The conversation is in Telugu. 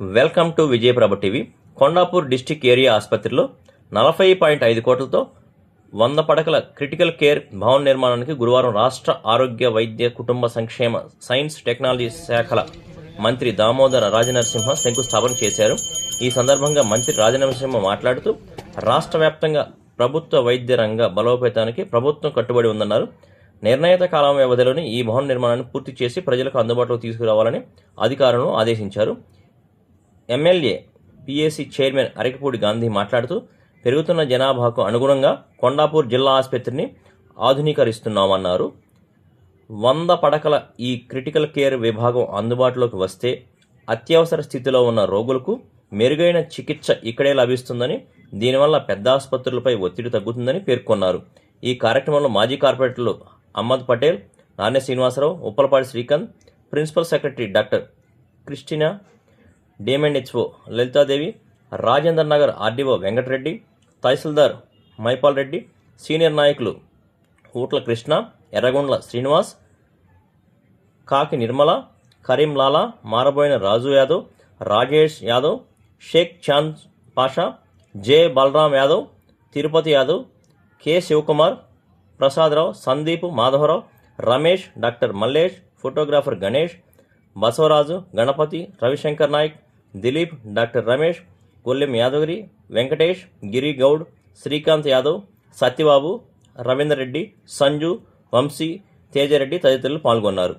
Welcome to Vijayaprabha TV. Kondapur district area ఆసుపత్రిలో 40.5 కోట్లతో 100 పడకల క్రిటికల్ కేర్ భవన నిర్మాణానికి గురువారం రాష్ట్ర ఆరోగ్య వైద్య కుటుంబ సంక్షేమ సైన్స్ టెక్నాలజీ శాఖల మంత్రి దామోదర రాజనరసింహ శంకుస్థాపన చేశారు. ఈ సందర్భంగా మంత్రి రాజనరసింహ మాట్లాడుతూ రాష్ట్ర వ్యాప్తంగా ప్రభుత్వ వైద్య రంగ బలోపేతానికి ప్రభుత్వం కట్టుబడి ఉందన్నారు. నిర్ణీత కాలం వ్యవధిలోని ఈ భవన నిర్మాణాన్ని పూర్తి చేసి ప్రజలకు అందుబాటులోకి తీసుకురావాలని అధికారులను ఆదేశించారు. MLA PAC chairman Arekapudi Gandhi మాట్లాడుతూ పెరుగుతున్న జనాభాకు అనుగుణంగా కొండాపూర్ జిల్లా ఆసుపత్రిని ఆధునీకరిస్తున్నామన్నారు. 100 పడకల ఈ క్రిటికల్ కేర్ విభాగం అందుబాటులోకి వస్తే అత్యవసర స్థితిలో ఉన్న రోగులకు మెరుగైన చికిత్స ఇక్కడే లభిస్తుందని, దీనివల్ల పెద్ద ఆసుపత్రులపై ఒత్తిడి తగ్గుతుందని పేర్కొన్నారు. ఈ కార్యక్రమంలో మాజీ కార్పొరేటర్లు Ahmed Patel, Nanya Srinivasarao, Uppalapati Srikanth, principal secretary doctor Christina, DMNHO Lalitadevi, Rajendra Nagar RDO Venkatareddy, తహసీల్దార్ మైపాల్ రెడ్డి, సీనియర్ నాయకులు Ootla Krishna, Erragondla Srinivas, Kaki Nirmala, Karim Lala, Maraboina Raju Yadav, Rajesh Yadav, Sheikh Chand Pasha, J Balaram Yadav, Tirupati Yadav, K Shivakumar, Prasadarao, Sandeep, Madhavarao, Ramesh, doctor Mallesh, photographer Ganesh, Basavaraju, Ganapati, Ravishankar Nayak, Dilip, doctor Ramesh, Kollem Yadagiri, Venkatesh, Giri Goud, Srikanth Yadav, Satyababu, Ravinder Reddy, Sanju, Vamsi, తేజరెడ్డి తదితరులు పాల్గొన్నారు.